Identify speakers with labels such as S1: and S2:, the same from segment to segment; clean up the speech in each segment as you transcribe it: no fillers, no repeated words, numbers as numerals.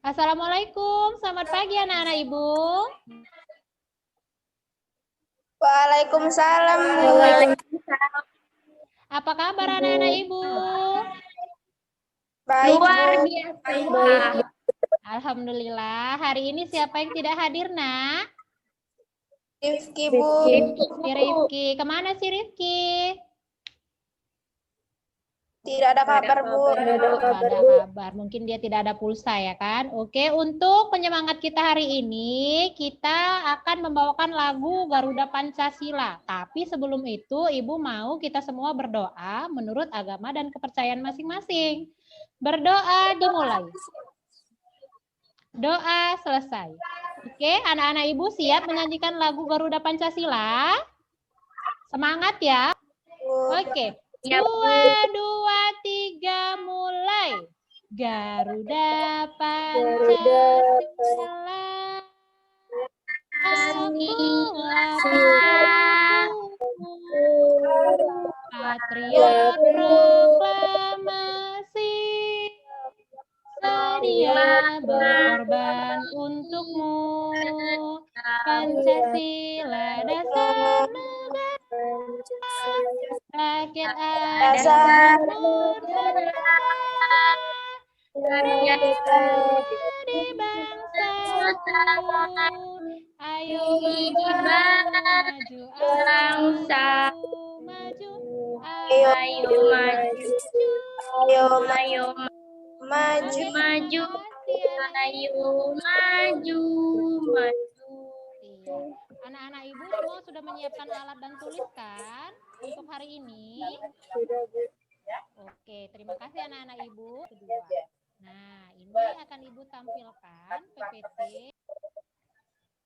S1: Assalamualaikum, selamat pagi anak-anak Ibu.
S2: Waalaikumsalam, Bu.
S1: Apa kabar anak-anak Ibu?
S2: Baik,
S3: Luar
S2: Bu.
S3: biasa.
S1: Alhamdulillah, hari ini siapa yang tidak hadir, Nak?
S2: Rifki, Bu.
S1: Si Rifki. Kemana si Rifki?
S2: Tidak ada kabar, Bu.
S1: Tidak ada kabar, mungkin dia tidak ada pulsa ya kan? Oke, untuk penyemangat kita hari ini, kita akan membawakan lagu Garuda Pancasila. Tapi sebelum itu, Ibu mau kita semua berdoa menurut agama dan kepercayaan masing-masing. Berdoa dimulai. Doa selesai. Oke, anak-anak Ibu siap menyanyikan lagu Garuda Pancasila? Semangat ya. Oke. 2, 2, 3, mulai. Garuda Pancasila. Patriot proklamasi. Sedia berkorban untukmu. Pancasila dasar negara. Rakyat
S2: Dasar
S1: di bangsaku. Ayo maju, maju,
S2: Ayo maju.
S1: Anak-anak Ibu semua sudah menyiapkan alat dan tulis kan untuk hari ini? Oke, terima kasih anak-anak Ibu. Nah, ini akan Ibu tampilkan PPT.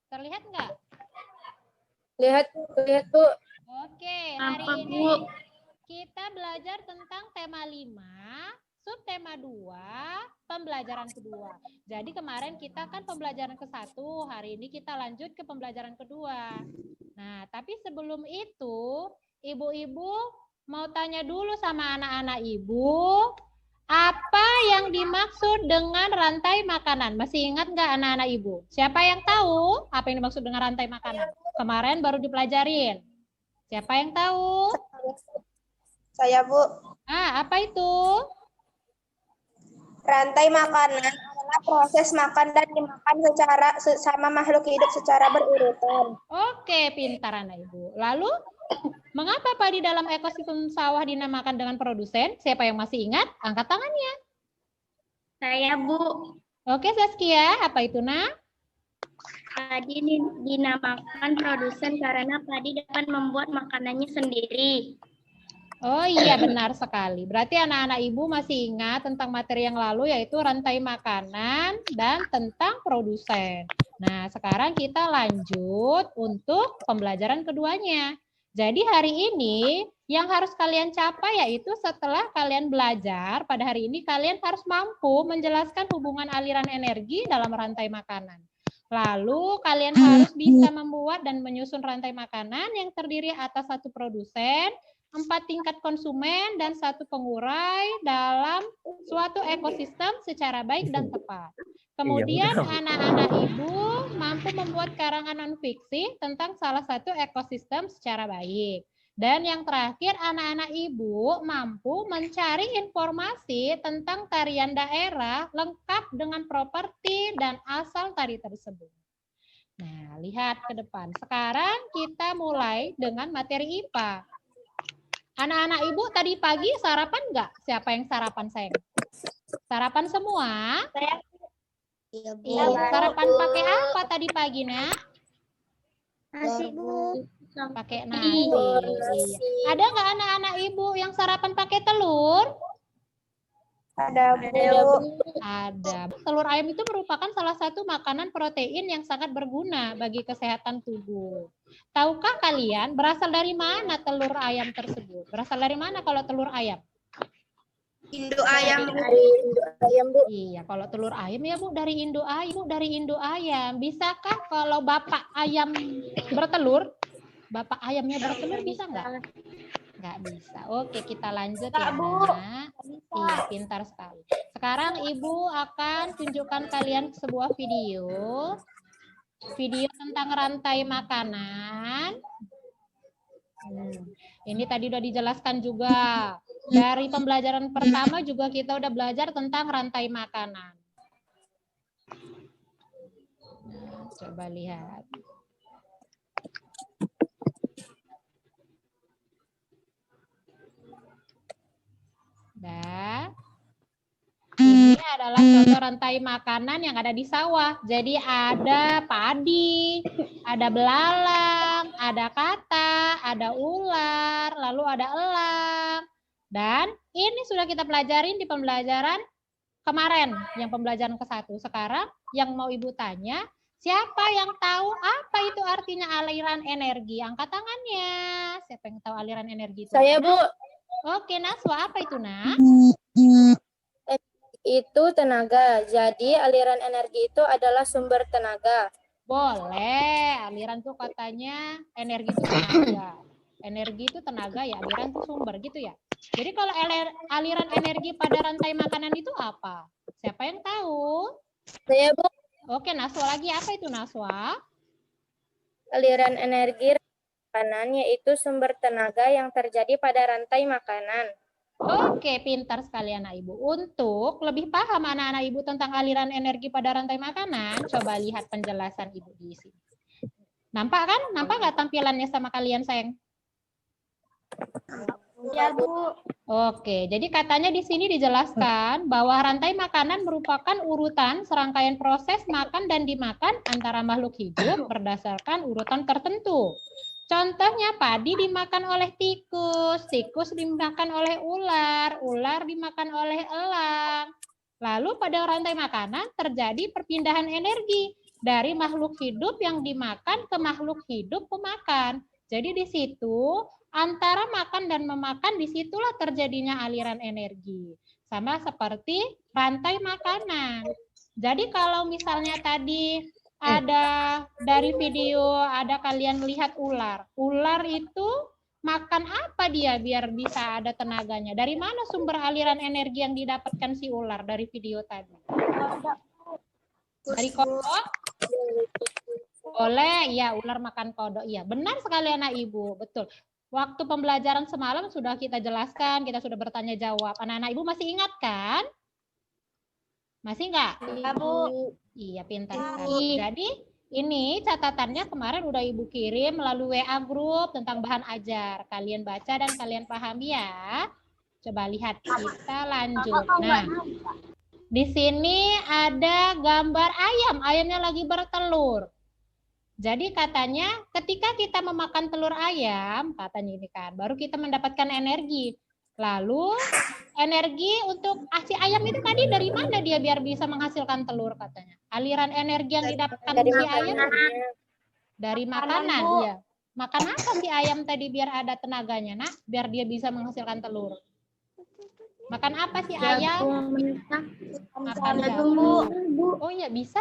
S1: Terlihat nggak?
S3: Lihat Bu.
S1: Oke, hari ini kita belajar tentang tema 5, subtema 2, pembelajaran kedua. Jadi kemarin kita kan pembelajaran ke-1, hari ini kita lanjut ke pembelajaran kedua. Nah, tapi sebelum itu, Ibu-ibu mau tanya dulu sama anak-anak Ibu, apa yang dimaksud dengan rantai makanan? Masih ingat nggak anak-anak Ibu? Siapa yang tahu apa yang dimaksud dengan rantai makanan? Kemarin baru dipelajarin. Siapa yang tahu?
S2: Saya, Bu.
S1: Apa itu?
S2: Rantai makanan adalah proses makan dan dimakan sama makhluk hidup secara berurutan.
S1: Oke, pintar anak Ibu. Lalu, mengapa Pak di dalam ekosistem sawah dinamakan dengan produsen? Siapa yang masih ingat? Angkat tangannya.
S3: Saya Bu.
S1: Oke, Saskia, apa itu, Nak?
S3: Padi dinamakan produsen karena padi dapat membuat makanannya sendiri.
S1: Oh iya, benar sekali. Berarti anak-anak Ibu masih ingat tentang materi yang lalu, yaitu rantai makanan dan tentang produsen. Nah, sekarang kita lanjut untuk pembelajaran keduanya. Jadi hari ini yang harus kalian capai yaitu setelah kalian belajar, pada hari ini kalian harus mampu menjelaskan hubungan aliran energi dalam rantai makanan. Lalu kalian harus bisa membuat dan menyusun rantai makanan yang terdiri atas satu produsen, 4 tingkat konsumen, dan 1 pengurai dalam suatu ekosistem secara baik dan tepat. Kemudian anak-anak Ibu mampu membuat karangan non-fiksi tentang salah satu ekosistem secara baik. Dan yang terakhir, anak-anak Ibu mampu mencari informasi tentang tarian daerah lengkap dengan properti dan asal tari tersebut. Nah, lihat ke depan. Sekarang kita mulai dengan materi IPA. Anak-anak Ibu tadi pagi sarapan nggak? Siapa yang sarapan, sayang? Sarapan semua? Iya. Sarapan pakai apa tadi pagi, Nak?
S3: Nasi Bu.
S1: Pakai nasi. Iya. Ada nggak anak-anak Ibu yang sarapan pakai telur?
S2: Ada, Bu.
S1: Ada. Telur ayam itu merupakan salah satu makanan protein yang sangat berguna bagi kesehatan tubuh. Tahukah kalian berasal dari mana telur ayam tersebut? Berasal dari mana kalau telur ayam?
S2: Induk ayam, Bu.
S1: Iya, kalau telur ayam ya Bu dari induk ayam. Dari induk ayam. Bisakah kalau bapak ayam bertelur? Bapak ayamnya bertelur bisa nggak? Nggak bisa. Oke, kita lanjut
S2: Nggak,
S1: ya,
S2: Bu.
S1: Nak. Iya, pintar sekali. Sekarang Ibu akan tunjukkan kalian sebuah video. Video tentang rantai makanan. Ini tadi udah dijelaskan juga. Dari pembelajaran pertama juga kita udah belajar tentang rantai makanan. Nah, coba lihat. Nah, ini adalah contoh rantai makanan yang ada di sawah. Jadi ada padi, ada belalang, ada kata, ada ular, lalu ada elang. Dan ini sudah kita pelajarin di pembelajaran kemarin, yang pembelajaran ke-1. Sekarang yang mau Ibu tanya, siapa yang tahu apa itu artinya aliran energi? Angkat tangannya. Siapa yang tahu aliran energi itu?
S2: Saya, Bu.
S1: Oke, Naswa, apa itu, Nak?
S2: Itu tenaga. Jadi aliran energi itu adalah sumber tenaga.
S1: Boleh, aliran tuh katanya energi itu tenaga. Energi itu tenaga ya, aliran itu sumber gitu ya. Jadi kalau aliran energi pada rantai makanan itu apa? Siapa yang tahu?
S2: Saya, Bu.
S1: Oke, Naswa lagi, apa itu Naswa?
S2: Aliran energi makanan yaitu sumber tenaga yang terjadi pada rantai makanan.
S1: Oke, pintar sekali anak Ibu. Untuk lebih paham anak-anak Ibu tentang aliran energi pada rantai makanan, coba lihat penjelasan Ibu di sini. Nampak kan? Nampak nggak tampilannya sama kalian, sayang?
S3: Ya, Bu.
S1: Oke, jadi katanya di sini dijelaskan bahwa rantai makanan merupakan urutan serangkaian proses makan dan dimakan antara makhluk hidup berdasarkan urutan tertentu. Contohnya padi dimakan oleh tikus, tikus dimakan oleh ular, ular dimakan oleh elang. Lalu pada rantai makanan terjadi perpindahan energi dari makhluk hidup yang dimakan ke makhluk hidup pemakan. Jadi di situ antara makan dan memakan disitulah terjadinya aliran energi. Sama seperti rantai makanan. Jadi kalau misalnya tadi ada dari video, ada kalian lihat ular. Ular itu makan apa dia biar bisa ada tenaganya? Dari mana sumber aliran energi yang didapatkan si ular dari video tadi? Dari kodok? Boleh, ya ular makan kodok. Iya, benar sekali anak Ibu, betul. Waktu pembelajaran semalam sudah kita jelaskan, kita sudah bertanya jawab. Anak-anak Ibu masih ingat kan? Masih enggak?
S2: Iya, Bu.
S1: Iya, pintar sekali. Jadi ini catatannya kemarin udah Ibu kirim melalui WA grup tentang bahan ajar. Kalian baca dan kalian pahami ya. Coba lihat, kita lanjut. Nah, di sini ada gambar ayam. Ayamnya lagi bertelur. Jadi katanya ketika kita memakan telur ayam, katanya ini kan, baru kita mendapatkan energi. Lalu energi untuk si ayam itu tadi dari mana dia biar bisa menghasilkan telur katanya? Aliran energi yang didapatkan
S2: Dari
S1: si
S2: makanan.
S1: ayam dari makanan, iya. Makan apa si ayam tadi biar ada tenaganya, Nak? Biar dia bisa menghasilkan telur. Makan apa si ayam? Makan jagung. Oh iya, bisa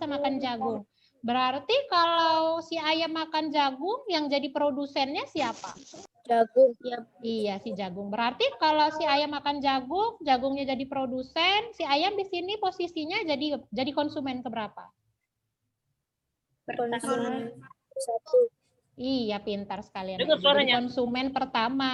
S1: makan jagung. Berarti kalau si ayam makan jagung, yang jadi produsennya siapa?
S2: Jagung.
S1: Iya, si jagung. Berarti kalau si ayam makan jagung, jagungnya jadi produsen, si ayam di sini posisinya jadi konsumen keberapa?
S2: Konsumen 1.
S1: Iya, pintar sekali. Jadi konsumen pertama.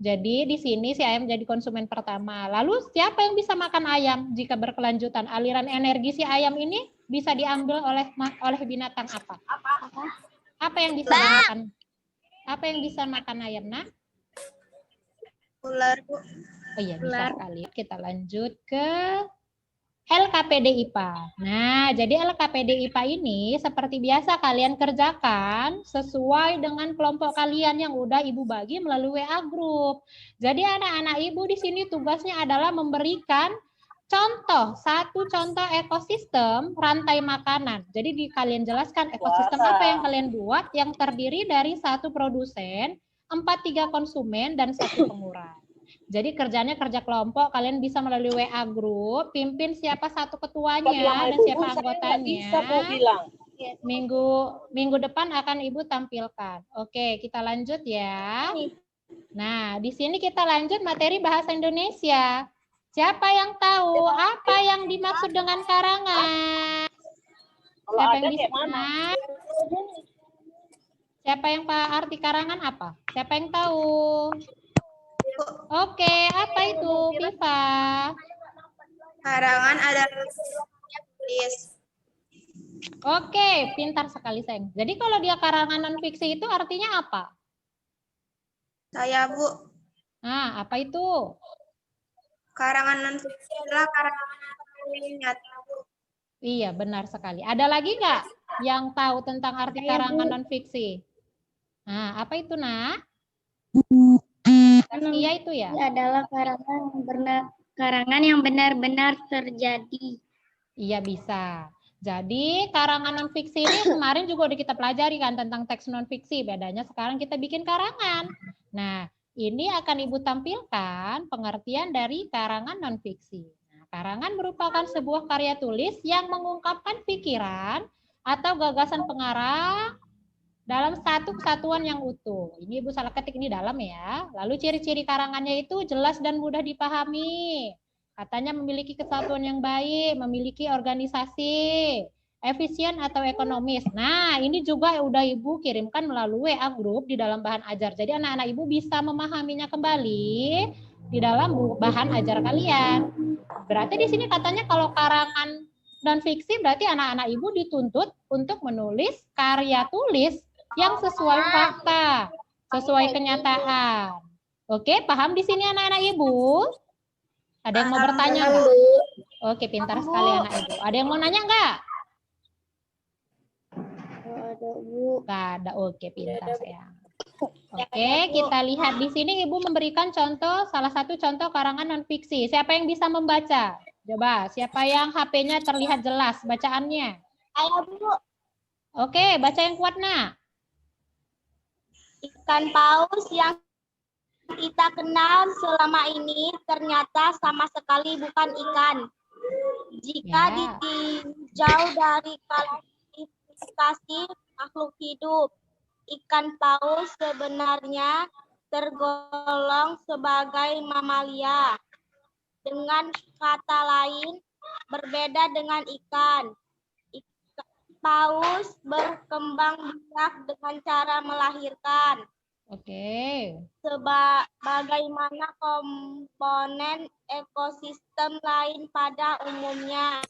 S1: Jadi di sini si ayam jadi konsumen pertama. Lalu siapa yang bisa makan ayam jika berkelanjutan? Aliran energi si ayam ini bisa diambil oleh binatang apa? Apa yang bisa makan? Apa yang bisa makan ayam, Nak?
S2: Ular, Bu.
S1: Oh iya, bisa sekali. Kita lanjut ke LKPD IPA. Nah, jadi LKPD IPA ini seperti biasa kalian kerjakan sesuai dengan kelompok kalian yang udah Ibu bagi melalui WA group. Jadi anak-anak Ibu di sini tugasnya adalah memberikan satu contoh ekosistem rantai makanan. Jadi kalian jelaskan ekosistem apa yang kalian buat yang terdiri dari 1 produsen, 4-3 konsumen, dan 1 pengurai. Jadi kerjanya kerja kelompok, kalian bisa melalui WA group, pimpin siapa 1 ketuanya dan siapa anggotanya. Minggu depan akan Ibu tampilkan. Oke, kita lanjut ya. Nah, di sini kita lanjut materi bahasa Indonesia. Siapa yang tahu apa yang dimaksud dengan karangan? Siapa yang bisa? Siapa yang arti karangan apa? Siapa yang tahu? Oke, apa itu, Viva?
S2: Karangan adalah tulis.
S1: Oke, pintar sekali, sayang. Jadi kalau dia karangan non-fiksi itu artinya apa?
S2: Saya, Bu.
S1: Nah, apa itu?
S2: Karangan non-fiksi adalah karangan yang nyata, Bu.
S1: Iya, benar sekali. Ada lagi nggak yang tahu tentang arti karangan non-fiksi? Nah, apa itu, Nak? Iya itu ya?
S3: Ini adalah karangan yang benar-benar terjadi.
S1: Iya, bisa. Jadi, karangan non-fiksi ini kemarin juga udah kita pelajari kan tentang teks non-fiksi. Bedanya sekarang kita bikin karangan. Nah, ini akan Ibu tampilkan pengertian dari karangan non-fiksi. Nah, karangan merupakan sebuah karya tulis yang mengungkapkan pikiran atau gagasan pengarang dalam satu kesatuan yang utuh. Ini Ibu salah ketik ini dalam ya. Lalu ciri-ciri karangannya itu jelas dan mudah dipahami. Katanya memiliki kesatuan yang baik, memiliki organisasi, efisien atau ekonomis. Nah, ini juga udah Ibu kirimkan melalui WA group di dalam bahan ajar. Jadi anak-anak Ibu bisa memahaminya kembali di dalam bahan ajar kalian. Berarti di sini katanya kalau karangan non fiksi berarti anak-anak Ibu dituntut untuk menulis karya tulis yang sesuai fakta, sesuai kenyataan. Oke, paham di sini anak-anak Ibu? Ada yang mau bertanya nggak? Oke, pintar sekali anak Ibu. Ada yang mau nanya nggak?
S3: Ada, Bu.
S1: Nggak ada. Oke, pintar sayang. Oke, kita lihat di sini Ibu memberikan contoh, salah satu contoh karangan non-fiksi. Siapa yang bisa membaca? Coba, siapa yang HP-nya terlihat jelas bacaannya?
S3: Ayo, Bu.
S1: Oke, baca yang kuat, Nak.
S3: Ikan paus yang kita kenal selama ini ternyata sama sekali bukan ikan. Jika
S1: Ya.
S3: ditinjau dari klasifikasi makhluk hidup, ikan paus sebenarnya tergolong sebagai mamalia. Dengan kata lain, berbeda dengan ikan. Ikan paus berkembang biak dengan cara melahirkan.
S1: Oke.
S3: Sebagaimana komponen ekosistem lain pada umumnya.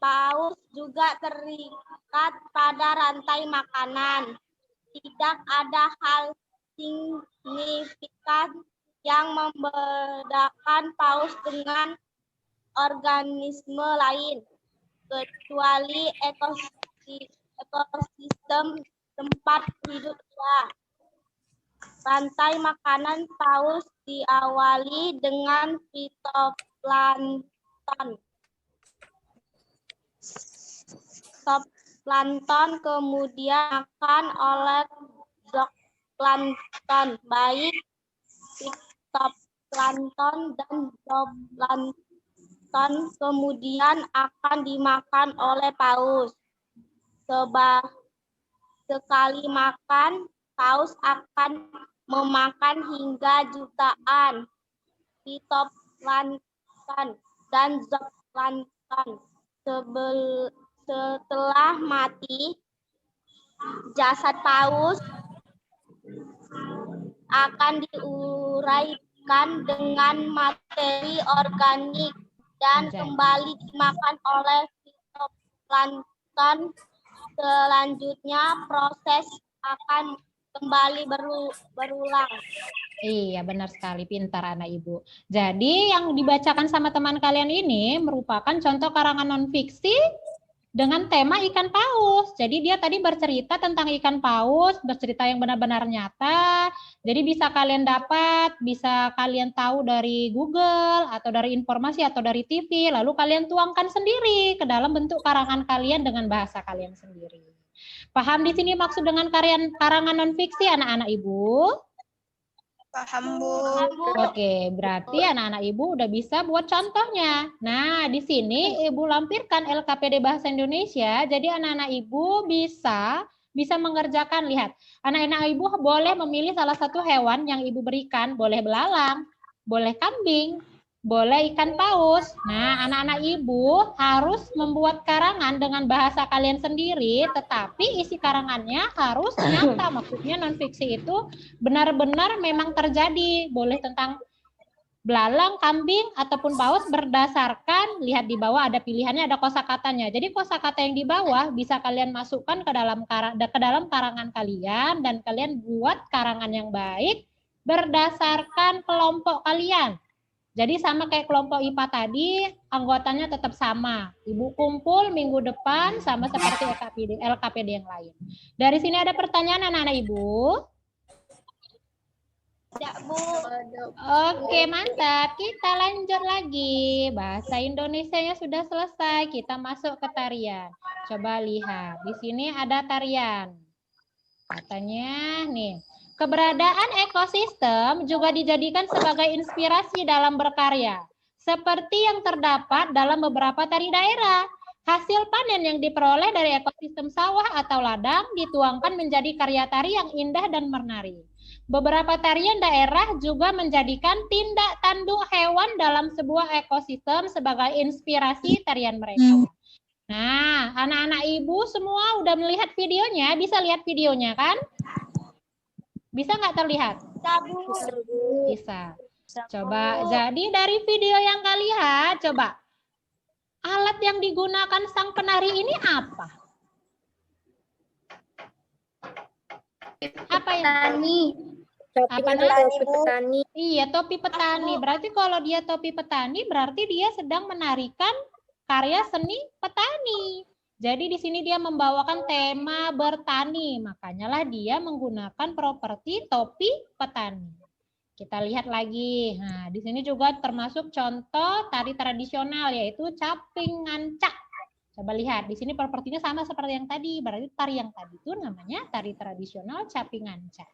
S3: Paus juga terikat pada rantai makanan. Tidak ada hal signifikan yang membedakan paus dengan organisme lain, kecuali ekosistem tempat hidupnya. Rantai makanan paus diawali dengan fitoplankton. Zooplankton kemudian makan oleh zooplankton, baik fitoplankton dan zooplankton kemudian akan dimakan oleh paus. Sekali makan, paus akan memakan hingga jutaan fitoplankton dan zooplankton. Setelah mati, jasad paus akan diuraikan dengan materi organik dan kembali dimakan oleh fitoplankton. Selanjutnya proses akan kembali berulang.
S1: Iya, benar sekali, pintar anak Ibu. Jadi yang dibacakan sama teman kalian ini merupakan contoh karangan non-fiksi dengan tema ikan paus. Jadi dia tadi bercerita tentang ikan paus, bercerita yang benar-benar nyata. Jadi bisa kalian dapat, bisa kalian tahu dari Google atau dari informasi atau dari TV, lalu kalian tuangkan sendiri ke dalam bentuk karangan kalian dengan bahasa kalian sendiri. Paham di sini maksud dengan karangan non-fiksi anak-anak Ibu?
S2: Paham, Bu.
S1: Oke, berarti anak-anak Ibu udah bisa buat contohnya. Nah, di sini Ibu lampirkan LKPD Bahasa Indonesia, jadi anak-anak Ibu bisa bisa mengerjakan. Lihat, anak-anak ibu boleh memilih salah satu hewan yang ibu berikan, boleh belalang, boleh kambing, boleh ikan paus. Nah, anak-anak ibu harus membuat karangan dengan bahasa kalian sendiri, tetapi isi karangannya harus nyata. Maksudnya non-fiksi itu benar-benar memang terjadi. Boleh tentang belalang, kambing, ataupun paus berdasarkan, lihat di bawah ada pilihannya, ada kosakatanya. Jadi kosakata yang di bawah bisa kalian masukkan ke dalam karangan kalian, dan kalian buat karangan yang baik berdasarkan kelompok kalian. Jadi sama kayak kelompok IPA tadi, anggotanya tetap sama. Ibu kumpul minggu depan sama seperti LKPD yang lain. Dari sini ada pertanyaan anak-anak ibu?
S3: Ya, Bu.
S1: Oke, mantap. Kita lanjut lagi. Bahasa Indonesianya sudah selesai. Kita masuk ke tarian. Coba lihat. Di sini ada tarian. Katanya nih, keberadaan ekosistem juga dijadikan sebagai inspirasi dalam berkarya. Seperti yang terdapat dalam beberapa tari daerah. Hasil panen yang diperoleh dari ekosistem sawah atau ladang dituangkan menjadi karya tari yang indah dan menarik. Beberapa tarian daerah juga menjadikan tindak tanduk hewan dalam sebuah ekosistem sebagai inspirasi tarian mereka. Nah, anak-anak ibu semua udah melihat videonya, bisa lihat videonya kan? Bisa nggak terlihat? Bisa. Coba, jadi dari video yang kalian lihat, coba. Alat yang digunakan sang penari ini apa? Apa yang?
S2: Topi petani.
S1: Iya, topi petani. Berarti kalau dia topi petani, berarti dia sedang menarikan karya seni petani. Jadi di sini dia membawakan tema bertani, makanya lah dia menggunakan properti topi petani. Kita lihat lagi. Nah, di sini juga termasuk contoh tari tradisional yaitu caping ngancak. Coba lihat, di sini propertinya sama seperti yang tadi. Berarti tari yang tadi itu namanya tari tradisional caping ngancak.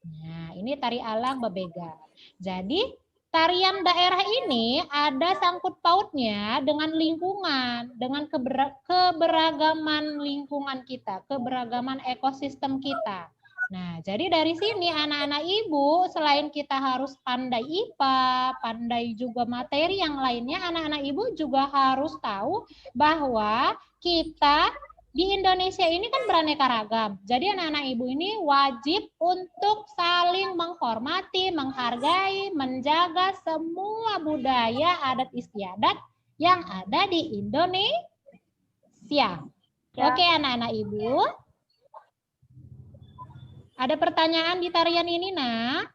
S1: Nah, ini tari alang bebega. Jadi tarian daerah ini ada sangkut pautnya dengan lingkungan, dengan keberagaman lingkungan kita, keberagaman ekosistem kita. Nah, jadi dari sini anak-anak ibu selain kita harus pandai IPA, pandai juga materi yang lainnya, anak-anak ibu juga harus tahu bahwa kita di Indonesia ini kan beraneka ragam. Jadi anak-anak ibu ini wajib untuk saling menghormati, menghargai, menjaga semua budaya adat istiadat yang ada di Indonesia. Oke anak-anak ibu. Ada pertanyaan di tarian ini, Nak?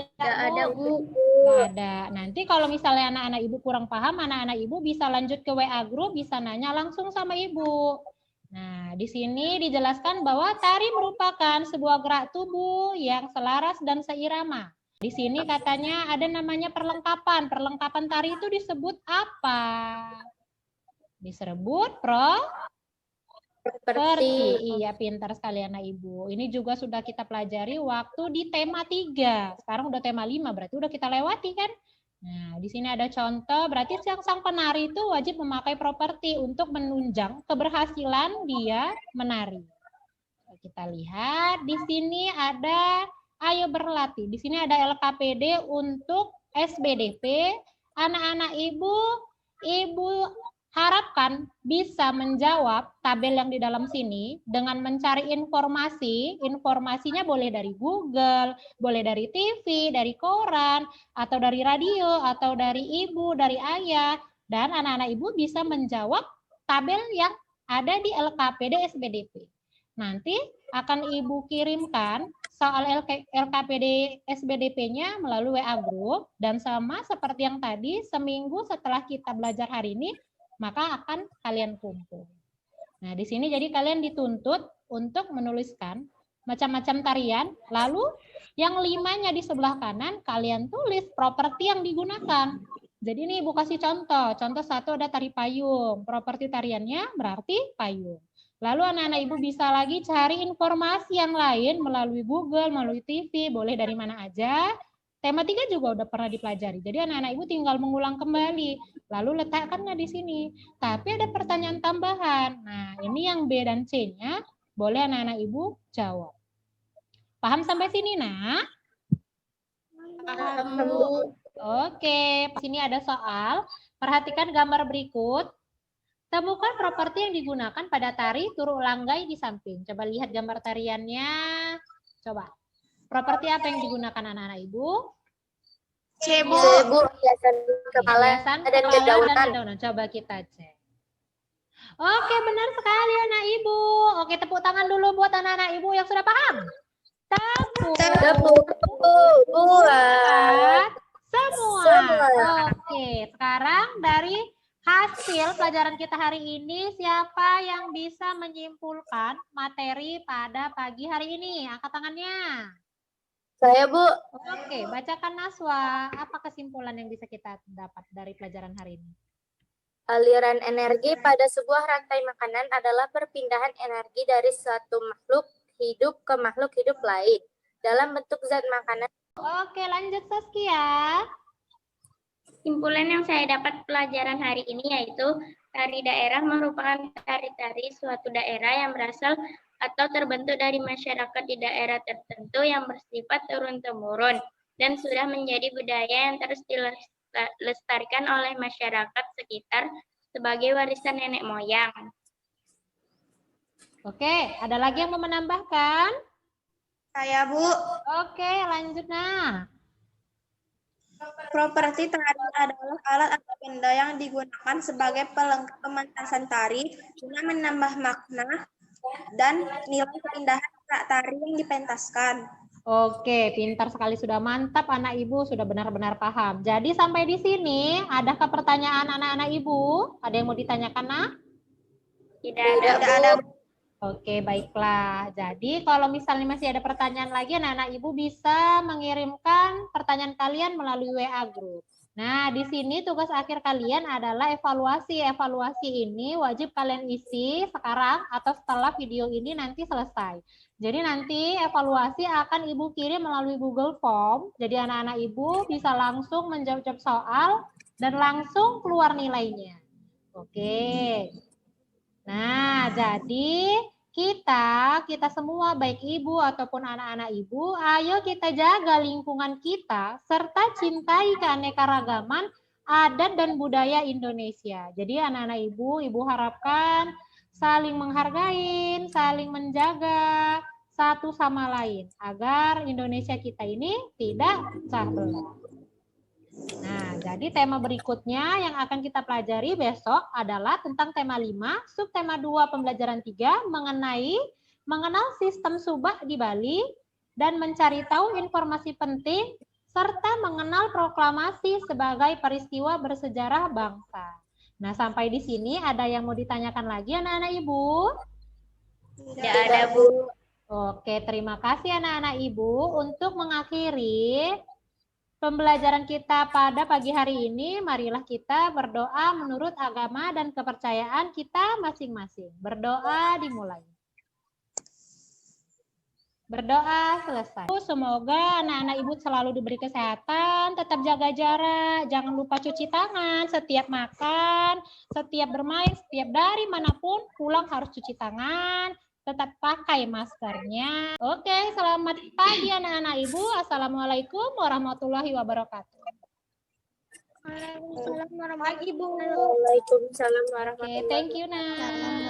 S3: Tidak ada, Bu.
S1: Nggak ada. Nanti kalau misalnya anak-anak ibu kurang paham, anak-anak ibu bisa lanjut ke WA group, bisa nanya langsung sama ibu. Nah, di sini dijelaskan bahwa tari merupakan sebuah gerak tubuh yang selaras dan seirama. Di sini katanya ada namanya perlengkapan. Perlengkapan tari itu disebut apa? Disebut Seperti, iya pintar sekali anak ibu. Ini juga sudah kita pelajari waktu di tema 3. Sekarang udah tema 5, berarti udah kita lewati kan? Nah, di sini ada contoh, berarti sang penari itu wajib memakai properti untuk menunjang keberhasilan dia menari. Kita lihat, di sini ada ayo berlatih. Di sini ada LKPD untuk SBDP. Anak-anak ibu harapkan bisa menjawab tabel yang di dalam sini dengan mencari informasi. Informasinya boleh dari Google, boleh dari TV, dari koran, atau dari radio, atau dari ibu, dari ayah. Dan anak-anak ibu bisa menjawab tabel yang ada di LKPD SBDP. Nanti akan ibu kirimkan soal LKPD SBDP-nya melalui WA Group. Dan sama seperti yang tadi, seminggu setelah kita belajar hari ini, maka akan kalian kumpul. Nah, di sini jadi kalian dituntut untuk menuliskan macam-macam tarian, lalu yang 5-nya di sebelah kanan kalian tulis properti yang digunakan. Jadi ini Ibu kasih contoh. Contoh 1 ada tari payung. Properti tariannya berarti payung. Lalu anak-anak Ibu bisa lagi cari informasi yang lain melalui Google, melalui TV, boleh dari mana aja. Tema 3 juga udah pernah dipelajari. Jadi anak-anak ibu tinggal mengulang kembali. Lalu letakkannya di sini. Tapi ada pertanyaan tambahan. Nah, ini yang B dan C-nya boleh anak-anak ibu jawab. Paham sampai sini, nak?
S3: Paham, Bu.
S1: Oke, sini ada soal. Perhatikan gambar berikut. Temukan properti yang digunakan pada tari turuk langgai di samping. Coba lihat gambar tariannya. Coba. Properti apa yang digunakan anak-anak ibu?
S3: Bu.
S2: Hiasan kepala
S1: Hiasan
S2: dan
S1: kepala
S2: dedaunan.
S1: dan dedaunan. Coba kita cek. Oke, benar sekali anak ibu. Oke, tepuk tangan dulu buat anak-anak ibu yang sudah paham.
S2: Tepuk buat
S1: Semua. Oke, sekarang dari hasil pelajaran kita hari ini, siapa yang bisa menyimpulkan materi pada pagi hari ini? Angkat tangannya.
S2: saya, Bu.
S1: Oke, bacakan Naswa. Apa kesimpulan yang bisa kita dapat dari pelajaran hari ini?
S2: Aliran energi pada sebuah rantai makanan adalah perpindahan energi dari suatu makhluk hidup ke makhluk hidup lain dalam bentuk zat makanan.
S1: Oke, lanjut Saskia.
S3: Kesimpulan yang saya dapat pelajaran hari ini yaitu tari daerah merupakan tari-tari suatu daerah yang berasal atau terbentuk dari masyarakat di daerah tertentu yang bersifat turun-temurun dan sudah menjadi budaya yang terus dilestarikan oleh masyarakat sekitar sebagai warisan nenek moyang.
S1: Oke, ada lagi yang mau menambahkan?
S2: Saya, Bu.
S1: Oke, lanjut nah.
S2: Properti tari adalah alat atau benda yang digunakan sebagai pelengkap pementasan tari guna menambah makna dan nilai keindahan tari yang dipentaskan.
S1: Oke, pintar sekali, sudah mantap anak ibu, sudah benar-benar paham. Jadi sampai di sini, adakah pertanyaan anak-anak ibu? Ada yang mau ditanyakan, nak?
S3: Tidak
S2: ada.
S1: Oke, baiklah. Jadi kalau misalnya masih ada pertanyaan lagi, anak-anak ibu bisa mengirimkan pertanyaan kalian melalui WA group. Nah, di sini tugas akhir kalian adalah evaluasi. Evaluasi ini wajib kalian isi sekarang atau setelah video ini nanti selesai. Jadi nanti evaluasi akan ibu kirim melalui Google Form. Jadi anak-anak ibu bisa langsung menjawab soal dan langsung keluar nilainya. Oke. Nah, jadi kita semua baik ibu ataupun anak-anak ibu, ayo kita jaga lingkungan kita serta cintai keanekaragaman adat dan budaya Indonesia. Jadi anak-anak ibu harapkan saling menghargai, saling menjaga satu sama lain agar Indonesia kita ini tidak pecah belah. Nah, jadi tema berikutnya yang akan kita pelajari besok adalah tentang tema 5, subtema 2 pembelajaran 3 mengenal sistem subak di Bali dan mencari tahu informasi penting serta mengenal proklamasi sebagai peristiwa bersejarah bangsa. Nah, sampai di sini ada yang mau ditanyakan lagi anak-anak ibu?
S3: Tidak ada, Bu.
S1: Oke, terima kasih anak-anak ibu. Untuk mengakhiri pembelajaran kita pada pagi hari ini, marilah kita berdoa menurut agama dan kepercayaan kita masing-masing. Berdoa dimulai. Berdoa selesai. Semoga anak-anak ibu selalu diberi kesehatan, tetap jaga jarak, jangan lupa cuci tangan setiap makan, setiap bermain, setiap dari manapun, pulang harus cuci tangan, tetap pakai maskernya. Oke, selamat pagi anak-anak ibu. Assalamualaikum warahmatullahi wabarakatuh.
S3: Waalaikumsalam warahmatullahi wabarakatuh.
S2: Waalaikumsalam warahmatullahi wabarakatuh.
S1: Oke, thank you, Nak.